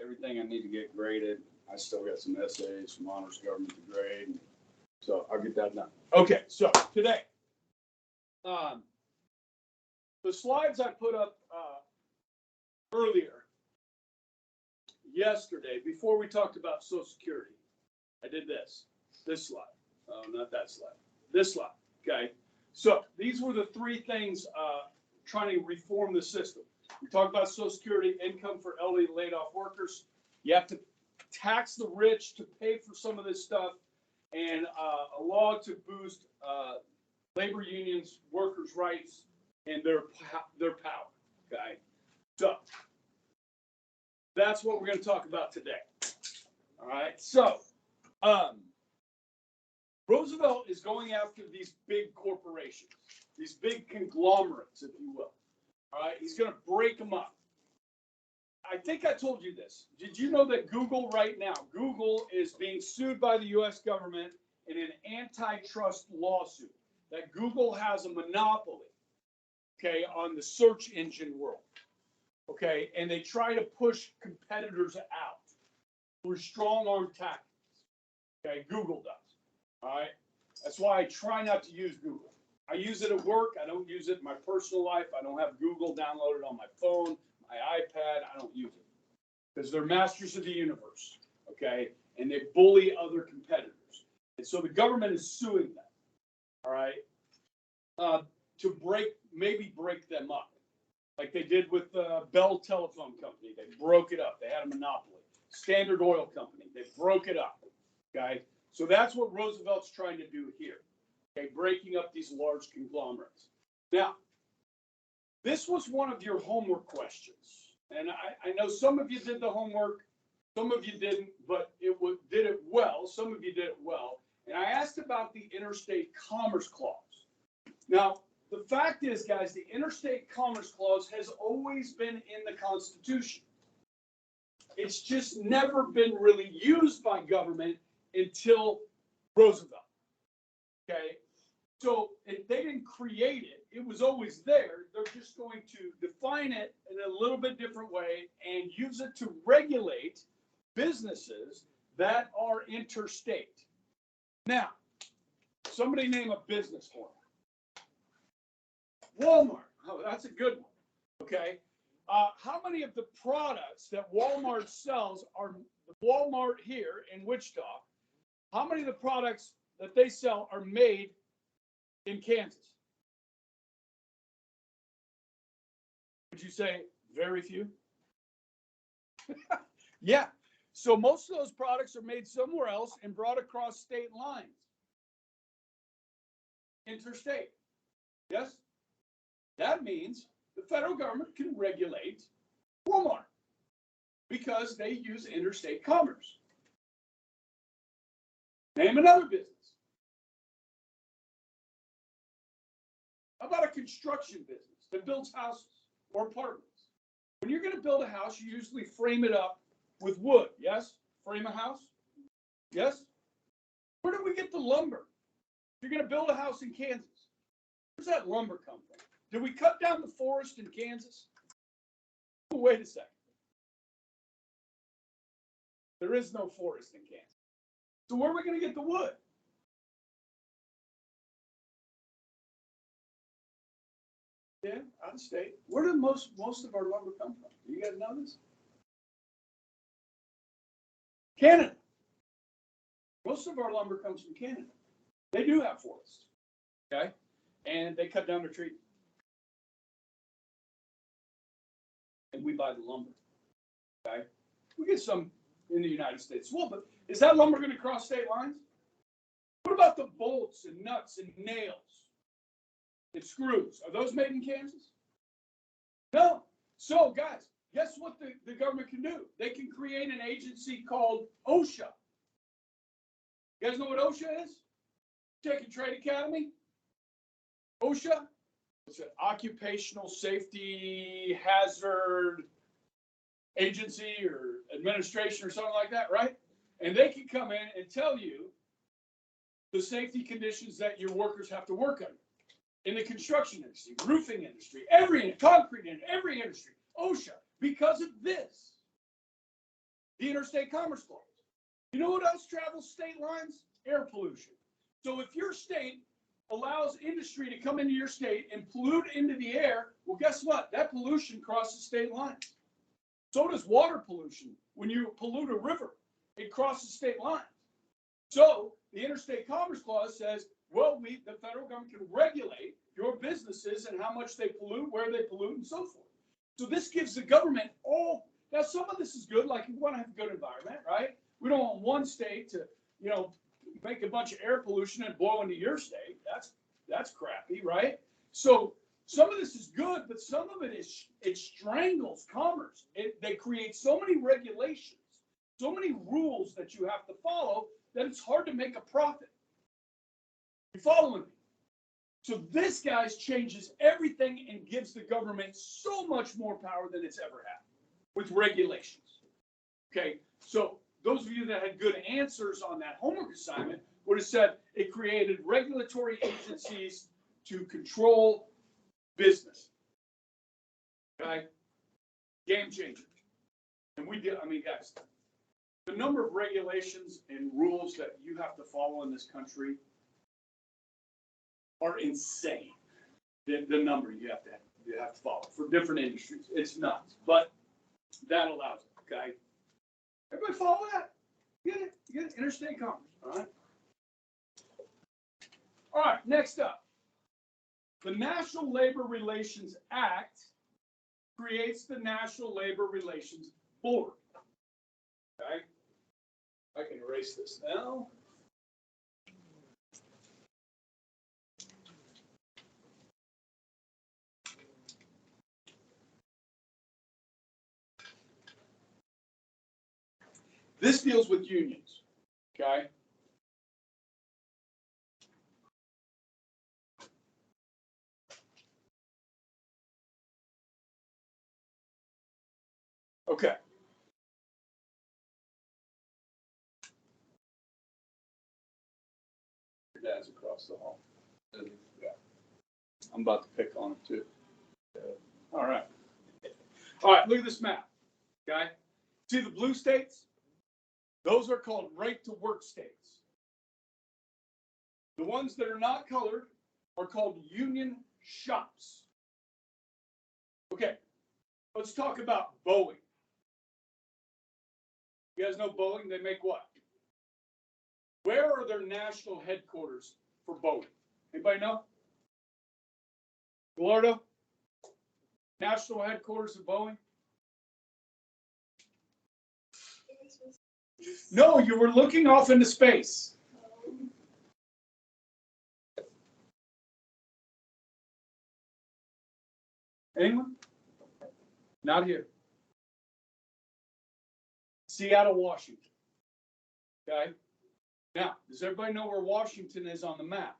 everything I need to get graded. I still got some essays, some honors government to grade. So I'll get that done. Okay, so today, the slides I put up earlier, yesterday, before we talked about Social Security, I did this slide. Oh, not that slide. This slide, okay? So these were the three things trying to reform the system. We talked about Social Security, income for elderly laid off workers. You have to tax the rich to pay for some of this stuff, and a law to boost labor unions, workers' rights, and their power, okay? So that's what we're going to talk about today. All right, so Roosevelt is going after these big corporations, these big conglomerates, if you will. All right, he's going to break them up. I think I told you this. Did you know that Google right now, Google is being sued by the U.S. government in an antitrust lawsuit, that Google has a monopoly, okay, on the search engine world, okay, and they try to push competitors out through strong arm tactics, okay, Google does, all right? That's why I try not to use Google. I use it at work. I don't use it in my personal life. I don't have Google downloaded on my phone, my iPad. I don't use it because they're masters of the universe, okay? And they bully other competitors. And so the government is suing them, all right, to maybe break them up, like they did with Bell Telephone Company. They broke it up. They had a monopoly. Standard Oil Company. They broke it up, okay? So that's what Roosevelt's trying to do here, okay, breaking up these large conglomerates. Now, this was one of your homework questions. And I know some of you did the homework, some of you didn't, but did it well. Some of you did it well. And I asked about the Interstate Commerce Clause. Now, the fact is, guys, the Interstate Commerce Clause has always been in the Constitution. It's just never been really used by government until Roosevelt, okay? So if they didn't create it, it was always there. They're just going to define it in a little bit different way and use it to regulate businesses that are interstate. Now, somebody name a business for me. Walmart. Oh, that's a good one. Okay. How many of the products that Walmart sells are Walmart here in Wichita? How many of the products that they sell are made in Kansas? Would you say very few? Yeah. So most of those products are made somewhere else and brought across state lines. Interstate. Yes? That means the federal government can regulate Walmart because they use interstate commerce. Name another business. How about a construction business that builds houses or apartments? When you're going to build a house, you usually frame it up with wood, yes? Frame a house? Yes? Where do we get the lumber? If you're going to build a house in Kansas, where's that lumber come from? Did we cut down the forest in Kansas? Oh, wait a second. There is no forest in Kansas. So where are we going to get the wood? Yeah, out of state. Where did most of our lumber come from? Do you guys know this? Canada. Most of our lumber comes from Canada. They do have forests, okay? And they cut down their trees. And we buy the lumber, okay? We get some in the United States as well, but is that lumber going to cross state lines? What about the bolts and nuts and nails and screws? Are those made in Kansas? No. So, guys, guess what the government can do? They can create an agency called OSHA. You guys know what OSHA is? Tech and Trade Academy? OSHA? It's an occupational safety hazard agency or administration or something like that, right? And they can come in and tell you the safety conditions that your workers have to work under. In the construction industry, roofing industry, concrete industry, every industry, OSHA, because of this. The Interstate Commerce Clause. You know what else travels state lines? Air pollution. So if your state allows industry to come into your state and pollute into the air, well, guess what? That pollution crosses state lines. So does water pollution. When you pollute a river, it crosses state lines. So the Interstate Commerce Clause says, well, the federal government can regulate your businesses and how much they pollute, where they pollute, and so forth. So this gives the government all. Now, some of this is good, like you want to have a good environment, right? We don't want one state to, make a bunch of air pollution and blow into your state. That's crappy, right? So some of this is good, but some of it strangles commerce. They create so many regulations, so many rules that you have to follow that it's hard to make a profit. You following me? So this, guys, changes everything and gives the government so much more power than it's ever had with regulations. Okay, so those of you that had good answers on that homework assignment would have said it created regulatory agencies to control business. Okay, game changer. And we did, guys, the number of regulations and rules that you have to follow in this country are insane. The number you have to follow for different industries. It's nuts, but that allows it. Okay, everybody follow that? Get it? Get it? Interstate commerce. All right. All right. Next up, the National Labor Relations Act creates the National Labor Relations Board. Okay, I can erase this now. This deals with unions, okay? Okay. Your dad's across the hall. Yeah. I'm about to pick on him too. All right. All right, look at this map, okay? See the blue states? Those are called right-to-work states. The ones that are not colored are called union shops. Okay, let's talk about Boeing. You guys know Boeing, they make what? Where are their national headquarters for Boeing? Anybody know? Florida? National headquarters of Boeing? No, you were looking off into space. Anyone? Not here. Seattle, Washington. Okay. Now, does everybody know where Washington is on the map?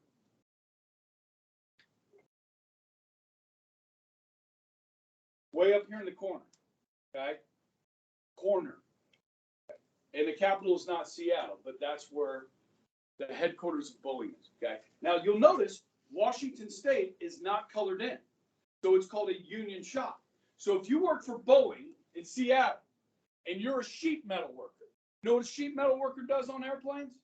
Way up here in the corner. Okay. Corner. And the capital is not Seattle, but that's where the headquarters of Boeing is. Okay. Now you'll notice Washington State is not colored in, so it's called a union shop. So if you work for Boeing in Seattle and you're a sheet metal worker, you know what a sheet metal worker does on airplanes?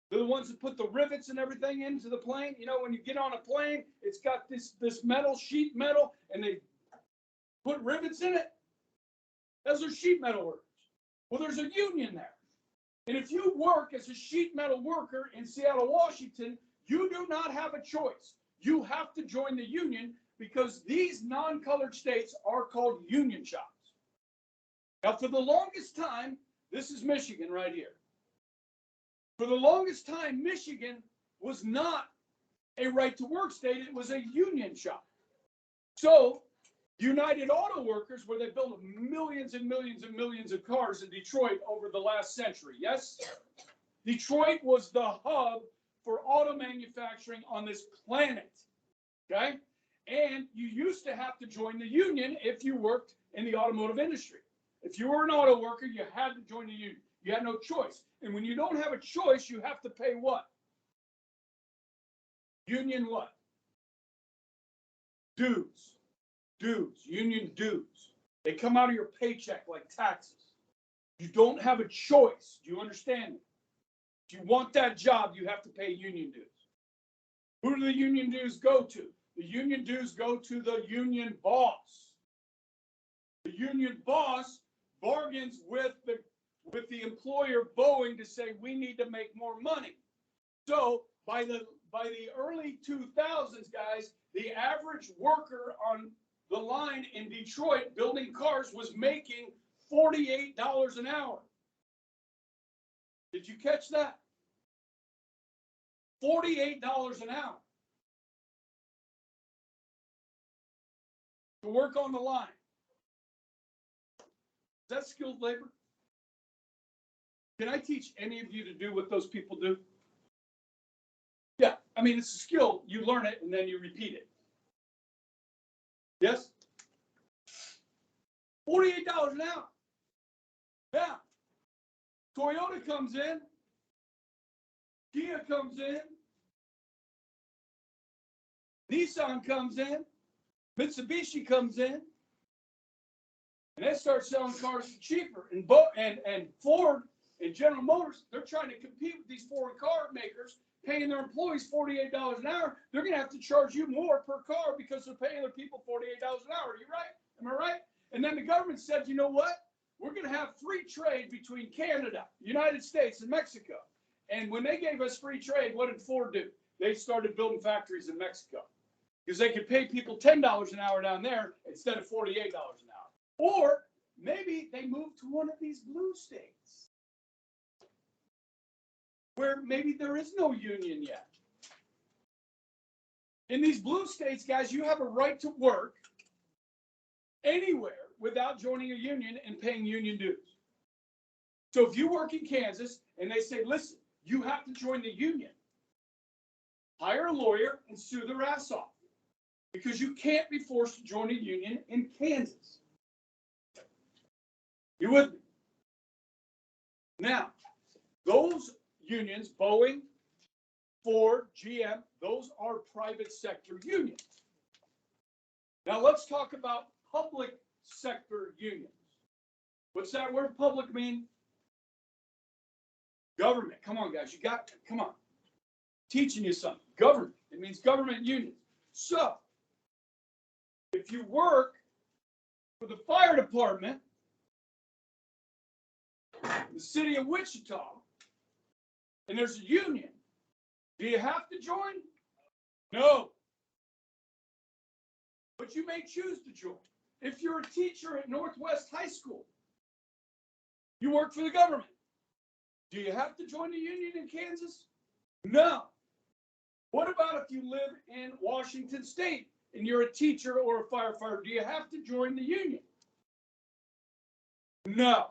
They're the ones that put the rivets and everything into the plane. You know, when you get on a plane, it's got this metal, sheet metal, and they put rivets in it. Those are sheet metal workers. Well, there's a union there. And if you work as a sheet metal worker in Seattle, Washington, you do not have a choice. You have to join the union because these non-colored states are called union shops. Now, for the longest time, this is Michigan right here. For the longest time, Michigan was not a right-to-work state. It was a union shop. So United Auto Workers, where they built millions and millions and millions of cars in Detroit over the last century, yes? Detroit was the hub for auto manufacturing on this planet, okay? And you used to have to join the union if you worked in the automotive industry. If you were an auto worker, you had to join the union. You had no choice. And when you don't have a choice, you have to pay what? Union what? Dues. Dues, union dues. They come out of your paycheck like taxes. You don't have a choice. Do you understand me? If you want that job, you have to pay union dues. Who do the union dues go to? The union dues go to the union boss. The union boss bargains with the employer Boeing to say we need to make more money. So by the early 2000s, guys, the average worker on the line in Detroit building cars was making $48 an hour. Did you catch that? $48 an hour to work on the line. Is that skilled labor? Can I teach any of you to do what those people do? Yeah, I mean, it's a skill. You learn it and then you repeat it. Yes? $48 an hour. Yeah. Toyota comes in. Kia comes in. Nissan comes in. Mitsubishi comes in. And they start selling cars cheaper. And Ford and General Motors, they're trying to compete with these foreign car makers, paying their employees $48 an hour. They're going to have to charge you more per car because they're paying their people $48 an hour. Are you right? Am I right? And then the government said, you know what? We're going to have free trade between Canada, United States, and Mexico. And when they gave us free trade, what did Ford do? They started building factories in Mexico because they could pay people $10 an hour down there instead of $48 an hour. Or maybe they moved to one of these blue states where maybe there is no union yet. In these blue states, guys, you have a right to work anywhere without joining a union and paying union dues. So if you work in Kansas and they say, listen, you have to join the union, hire a lawyer and sue their ass off because you can't be forced to join a union in Kansas. You with me? Now, those unions, Boeing, Ford, GM, those are private sector unions. Now let's talk about public sector unions. What's that word public mean? Government. Come on, guys. You got it. Come on. Teaching you something. Government. It means government unions. So, if you work for the fire department in the city of Wichita, and there's a union, do you have to join? No. But you may choose to join. If you're a teacher at Northwest High School, you work for the government. Do you have to join the union in Kansas? No. What about if you live in Washington State and you're a teacher or a firefighter? Do you have to join the union? No.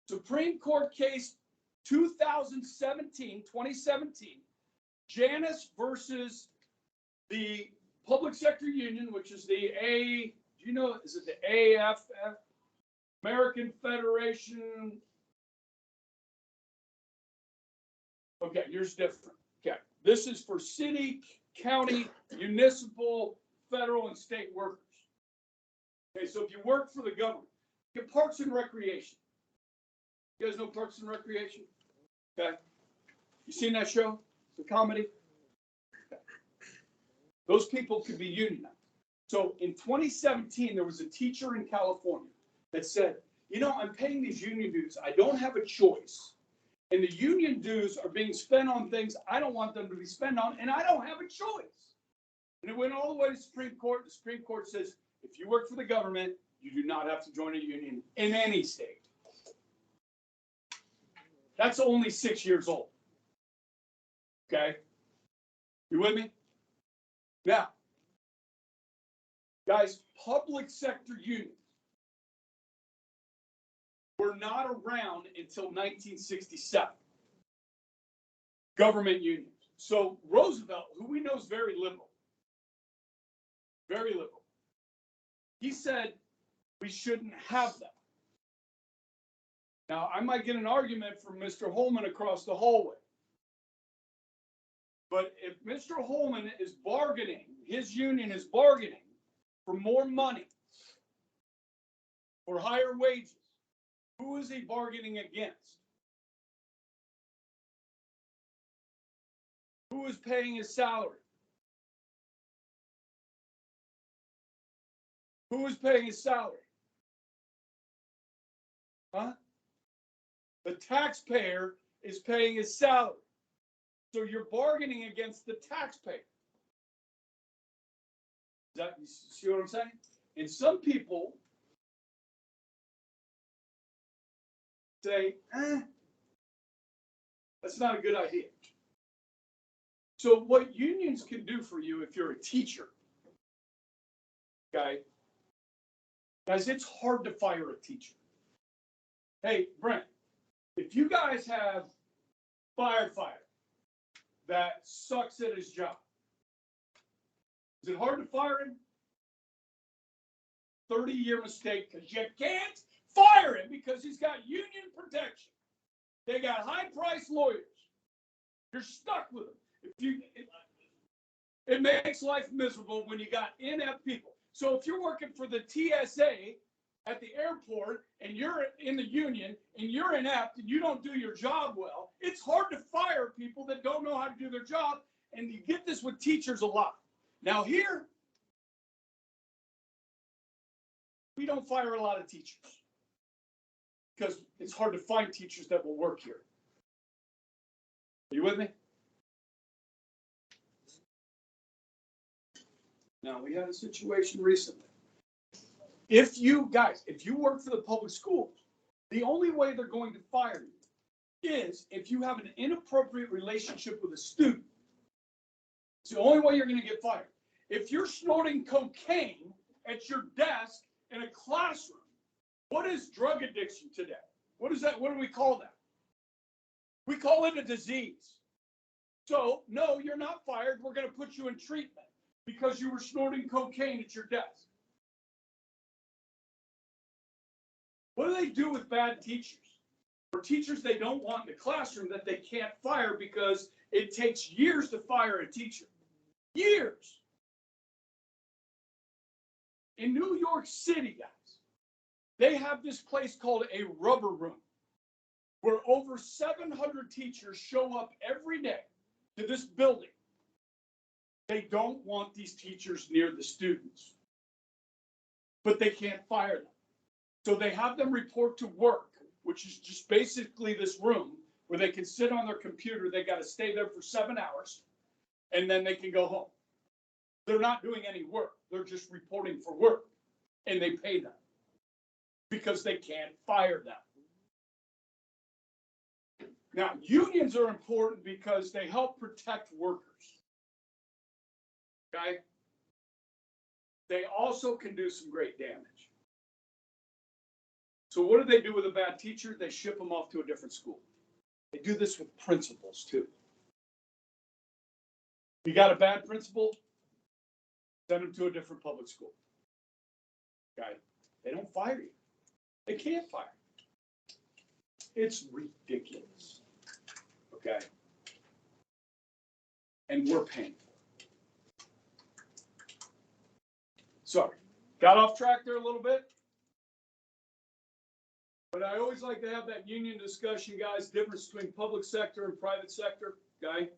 Supreme Court case 2017, Janus versus the public sector union, which is the is it the AFF, American Federation? Okay, yours different. Okay, this is for city, county, municipal, federal, and state workers. Okay, so if you work for the government, get Parks and Recreation. You guys know Parks and Recreation? Okay. You seen that show? The comedy? Okay. Those people could be unionized. So in 2017, there was a teacher in California that said, you know, I'm paying these union dues. I don't have a choice. And the union dues are being spent on things I don't want them to be spent on, and I don't have a choice. And it went all the way to the Supreme Court. The Supreme Court says, if you work for the government, you do not have to join a union in any state. That's only 6 years old. Okay? You with me? Now, guys, public sector unions were not around until 1967. Government unions. So Roosevelt, who we know is very liberal, he said we shouldn't have them. Now, I might get an argument from Mr. Holman across the hallway. But if Mr. Holman is bargaining, his union is bargaining for more money, for higher wages, Who is he bargaining against? Who is paying his salary? Who is paying his salary? Huh? The taxpayer is paying his salary. So you're bargaining against the taxpayer. You see what I'm saying? And some people say, that's not a good idea. So what unions can do for you if you're a teacher, okay? Guys, it's hard to fire a teacher. Hey, Brent, if you guys have a firefighter that sucks at his job, is it hard to fire him? 30-year mistake, because you can't fire him because he's got union protection. They got high-priced lawyers. You're stuck with them. It makes life miserable when you got inept people. So if you're working for the TSA at the airport and you're in the union and you're inept and you don't do your job well, it's hard to fire people that don't know how to do their job. And you get this with teachers a lot. Now here, we don't fire a lot of teachers because it's hard to find teachers that will work here. Are you with me? Now, we had a situation recently. If you work for the public schools, the only way they're going to fire you is if you have an inappropriate relationship with a student. It's the only way you're going to get fired. If you're snorting cocaine at your desk in a classroom, what is drug addiction today? What is that? What do we call that? We call it a disease. So, no, you're not fired. We're going to put you in treatment because you were snorting cocaine at your desk. What do they do with bad teachers? Or teachers they don't want in the classroom that they can't fire because it takes years to fire a teacher. Years. In New York City, guys, they have this place called a rubber room where over 700 teachers show up every day to this building. They don't want these teachers near the students, but they can't fire them. So they have them report to work, which is just basically this room where they can sit on their computer. They got to stay there for 7 hours, and then they can go home. They're not doing any work. They're just reporting for work, and they pay them because they can't fire them. Now, unions are important because they help protect workers. Okay? They also can do some great damage. So what do they do with a bad teacher? They ship them off to a different school. They do this with principals too. You got a bad principal, send them to a different public school. Okay? They don't fire you. They can't fire you. It's ridiculous. Okay? And we're paying for it. Sorry. Got off track there a little bit. But I always like to have that union discussion, guys, difference between public sector and private sector, okay?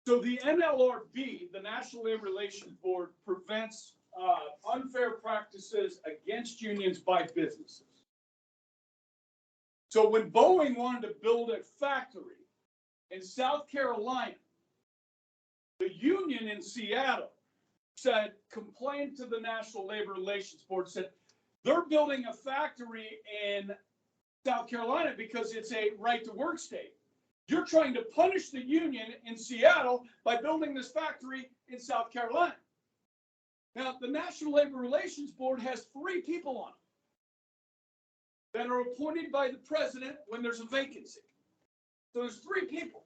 So the NLRB, the National Labor Relations Board, prevents unfair practices against unions by businesses. So when Boeing wanted to build a factory in South Carolina, the union in Seattle complained to the National Labor Relations Board, said, they're building a factory in South Carolina because it's a right-to-work state. You're trying to punish the union in Seattle by building this factory in South Carolina. Now, the National Labor Relations Board has 3 people on it that are appointed by the president when there's a vacancy. So there's 3 people.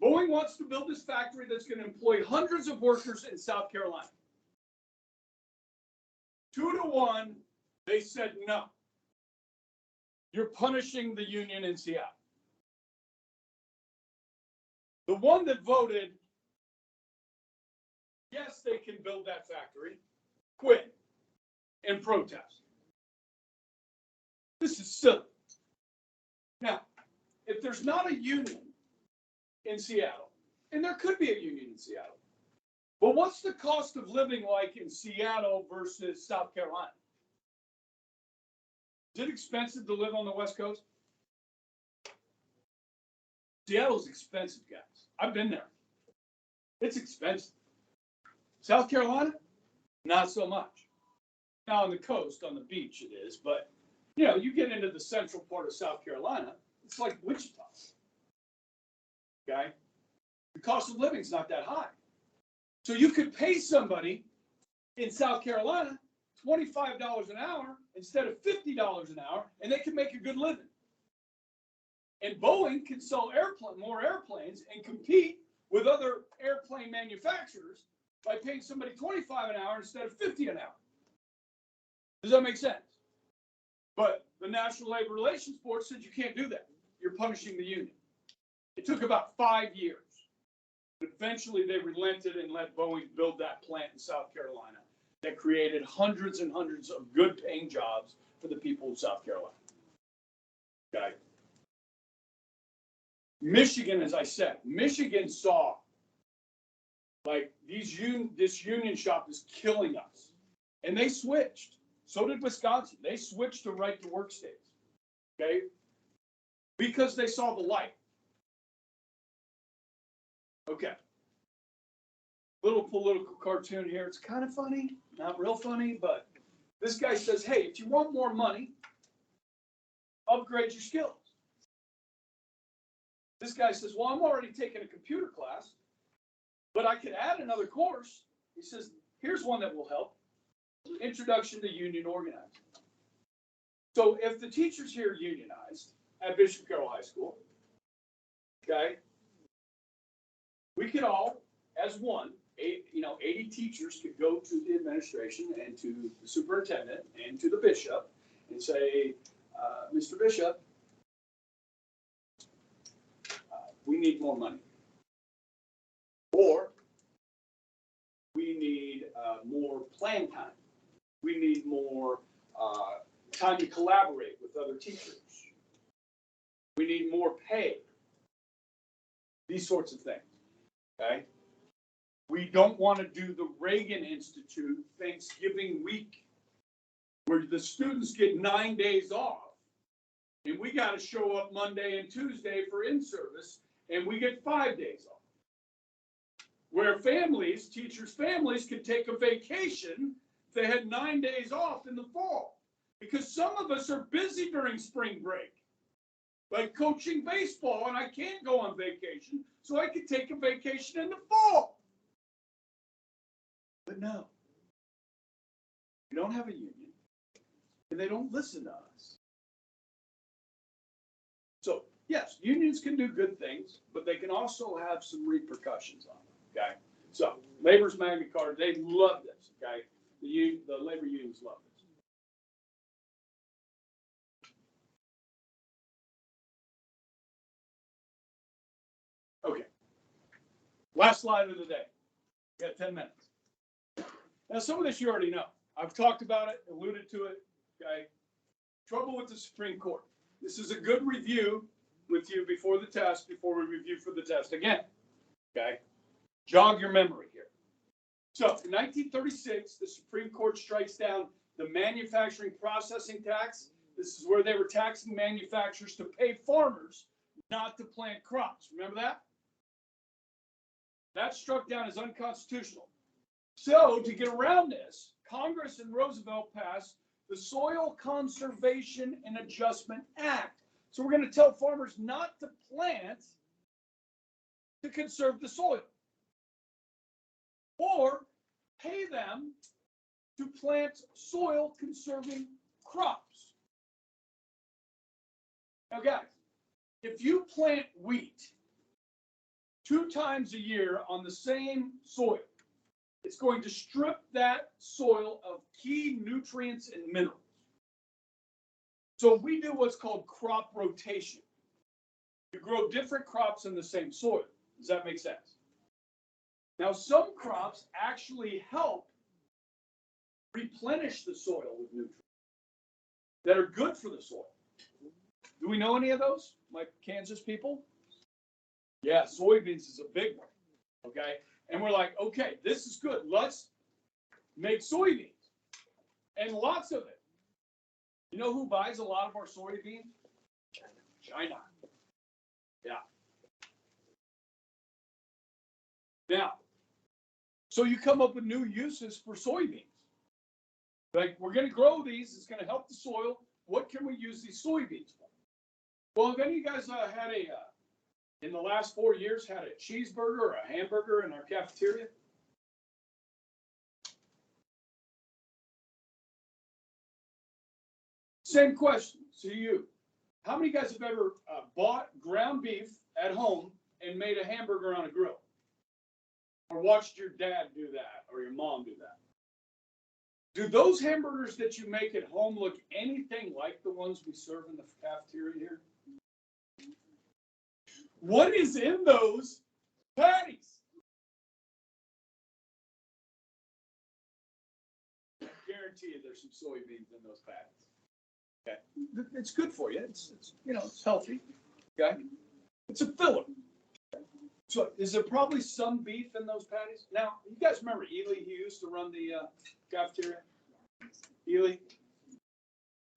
Boeing wants to build this factory that's going to employ hundreds of workers in South Carolina. 2-1, they said no. You're punishing the union in Seattle. The one that voted, yes, they can build that factory, quit and protest. This is silly. Now, if there's not a union in Seattle, and there could be a union in Seattle, but what's the cost of living like in Seattle versus South Carolina? Is it expensive to live on the West Coast? Seattle's expensive, guys. I've been there. It's expensive. South Carolina, not so much. Now on the coast, on the beach it is, but you know, you get into the central part of South Carolina, it's like Wichita. Okay? The cost of living is not that high. So you could pay somebody in South Carolina $25 an hour instead of $50 an hour, and they can make a good living. And Boeing can sell more airplanes and compete with other airplane manufacturers by paying somebody $25 an hour instead of $50 an hour. Does that make sense? But the National Labor Relations Board said you can't do that. You're punishing the union. It took about 5 years. Eventually, they relented and let Boeing build that plant in South Carolina that created hundreds and hundreds of good-paying jobs for the people of South Carolina. Okay. Michigan, as I said, Michigan saw like this union shop is killing us, and they switched. So did Wisconsin. They switched to right-to-work states. Okay, because they saw the light. Okay. Little political cartoon here. It's kind of funny, not real funny, but this guy says, hey, if you want more money, upgrade your skills. This guy says, well, I'm already taking a computer class, but I could add another course. He says, here's one that will help. Introduction to Union Organizing. So if the teachers here unionized at Bishop Carroll High School, okay, we could all, as one, 80 teachers could go to the administration and to the superintendent and to the bishop and say, Mr. Bishop, we need more money. Or we need more plan time. We need more time to collaborate with other teachers. We need more pay. These sorts of things. Okay? We don't want to do the Reagan Institute Thanksgiving week where the students get 9 days off and we got to show up Monday and Tuesday for in-service and we get 5 days off. Where teachers' families can take a vacation if they had 9 days off in the fall. Because some of us are busy during spring break, like coaching baseball, and I can't go on vacation, so I can take a vacation in the fall. But no, we don't have a union, and they don't listen to us. So, yes, unions can do good things, but they can also have some repercussions on them, okay? So, Labor's Magna Carta, they love this, okay? The labor unions love this. Okay. Last slide of the day. We got 10 minutes. Now, some of this you already know. I've talked about it, alluded to it, okay? Trouble with the Supreme Court. This is a good review with you before the test, before we review for the test again, okay? Jog your memory here. So, in 1936, the Supreme Court strikes down the manufacturing processing tax. This is where they were taxing manufacturers to pay farmers not to plant crops. Remember that? That's struck down as unconstitutional. So, to get around this, Congress and Roosevelt passed the Soil Conservation and Adjustment Act. So, we're going to tell farmers not to plant to conserve the soil, or pay them to plant soil conserving crops. Now, guys, if you plant wheat 2 times a year on the same soil, it's going to strip that soil of key nutrients and minerals. So we do what's called crop rotation. You grow different crops in the same soil. Does that make sense? Now, some crops actually help replenish the soil with nutrients. that are good for the soil. Do we know any of those, like Kansas people? Yeah, soybeans is a big one, okay? And we're like, okay, this is good. Let's make soybeans, and lots of it. You know who buys a lot of our soybeans? China. Yeah. Now, so you come up with new uses for soybeans. Like, we're going to grow these. It's going to help the soil. What can we use these soybeans for? Well, have any of you guys had in the last 4 years, had a cheeseburger or a hamburger in our cafeteria? Same question to you. How many guys have ever bought ground beef at home and made a hamburger on a grill? Or watched your dad do that or your mom do that? Do those hamburgers that you make at home look anything like the ones we serve in the cafeteria here? What is in those patties? I guarantee you there's some soybeans in those patties. Okay. It's good for you. It's it's healthy. Okay. It's a filler. So is there probably some beef in those patties? Now, you guys remember Ely? He used to run the cafeteria. Ely.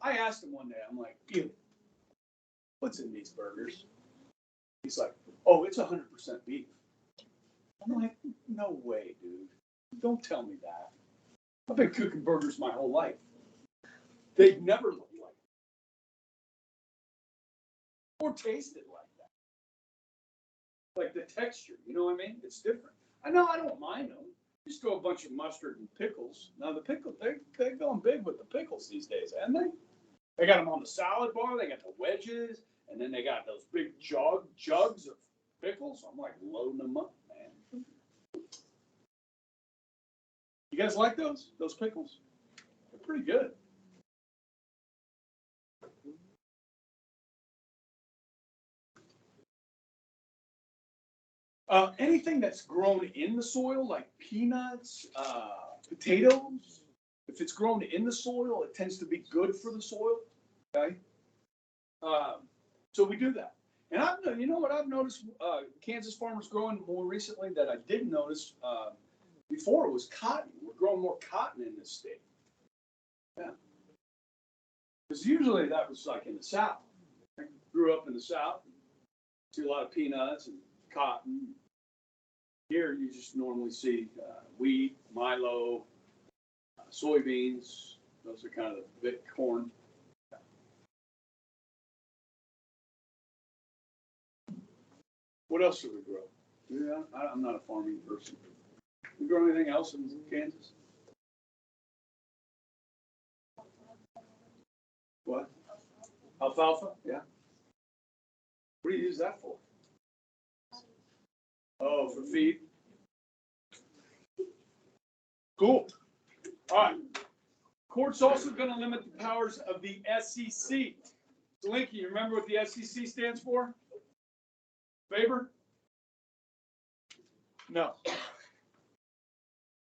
I asked him one day, I'm like, Ely, what's in these burgers? He's like, oh, it's 100% beef. I'm like, no way, dude. Don't tell me that. I've been cooking burgers my whole life. They've never looked like that. Or tasted like that. Like the texture, you know what I mean? It's different. I know I don't mind them. Just throw a bunch of mustard and pickles. Now the pickles, they're going big with the pickles these days, haven't they? They got them on the salad bar. They got the wedges, and then they got those big jugs of pickles. I'm like loading them up, man. You guys like those pickles? They're pretty good. Anything that's grown in the soil, like peanuts, potatoes, if it's grown in the soil, it tends to be good for the soil. Okay, so we do that. And you know what I've noticed? Kansas farmers growing more recently that I didn't notice before was cotton. We're growing more cotton in this state. Yeah, because usually that was like in the South. I grew up in the South, see a lot of peanuts and cotton. Here, you just normally see wheat, milo, soybeans. Those are kind of the big corn. What else do we grow? Yeah, I'm not a farming person. We grow anything else in Kansas? What? Alfalfa? Yeah. What do you use that for? Oh, for feed? Cool. All right. Court's also going to limit the powers of the SEC. So, Linky, you remember what the SEC stands for? Faber? No.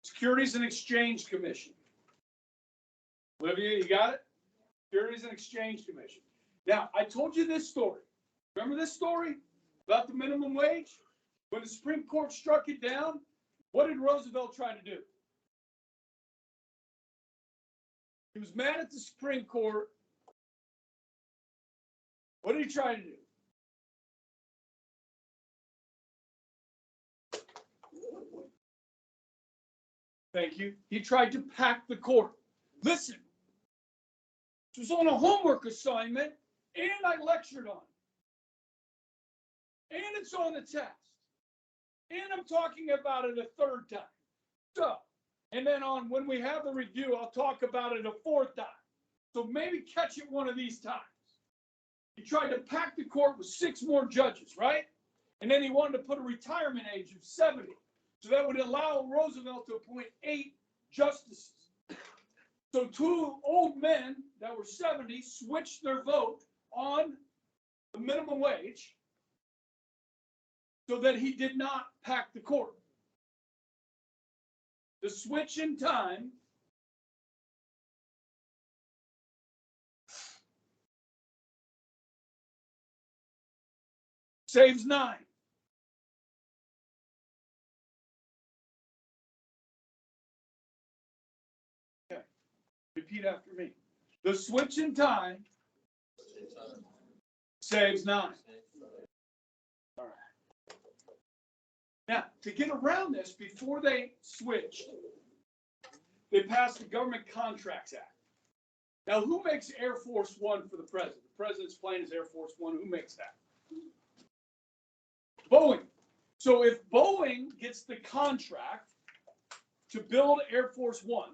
Securities and Exchange Commission. Olivia, you got it? Securities and Exchange Commission. Now, I told you this story. Remember this story about the minimum wage? When the Supreme Court struck it down, what did Roosevelt try to do? He was mad at the Supreme Court. What did he try to do? Thank you. He tried to pack the court. Listen, it was on a homework assignment, and I lectured on it. And it's on the test. And I'm talking about it a third time. So, and then on when we have the review, I'll talk about it a fourth time. So maybe catch it one of these times. He tried to pack the court with 6 more judges, right? And then he wanted to put a retirement age of 70. So that would allow Roosevelt to appoint 8 justices. So 2 old men that were 70 switched their vote on the minimum wage so that he did not pack the court. The switch in time saves 9. Okay. Repeat after me. The switch in time saves 9. All right. Now, to get around this, before they switched, they passed the Government Contracts Act. Now, who makes Air Force One for the president? The president's plane is Air Force One. Who makes that? Boeing. So if Boeing gets the contract to build Air Force One,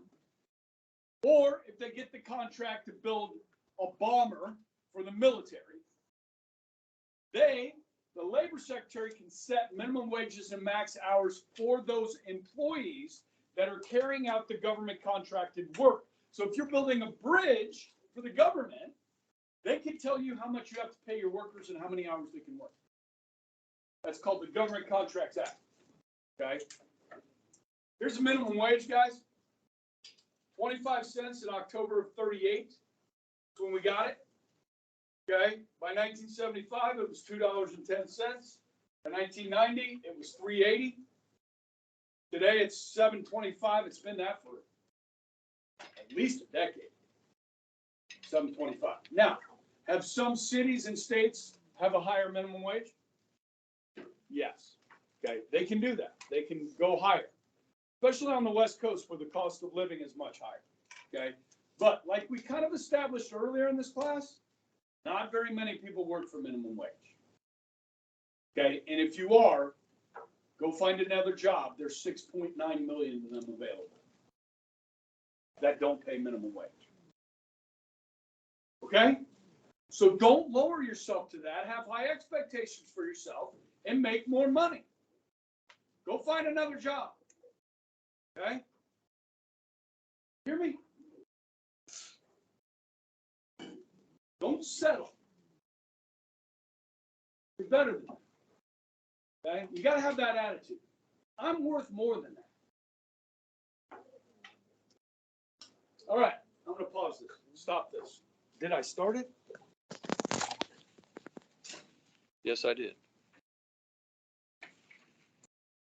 or if they get the contract to build a bomber for the military, the labor secretary can set minimum wages and max hours for those employees that are carrying out the government contracted work. So if you're building a bridge for the government, they can tell you how much you have to pay your workers and how many hours they can work. That's called the Government Contracts Act. Okay. Here's the minimum wage, guys. 25 cents in October of 38. That's when we got it. Okay. By 1975, it was $2.10. By 1990, it was $3.80. Today, it's $7.25. It's been that for at least a decade. $7.25. Now, have some cities and states have a higher minimum wage? Yes. Okay. They can do that. They can go higher, especially on the West Coast where the cost of living is much higher. Okay. But like we kind of established earlier in this class, not very many people work for minimum wage. Okay. And if you are, go find another job. There's 6.9 million of them available that don't pay minimum wage. Okay? So don't lower yourself to that. Have high expectations for yourself and make more money. Go find another job. Okay? Hear me? Don't settle. You're better than that. Okay? You got to have that attitude. I'm worth more than that. All right. I'm going to pause this. Stop this. Did I start it? Yes, I did.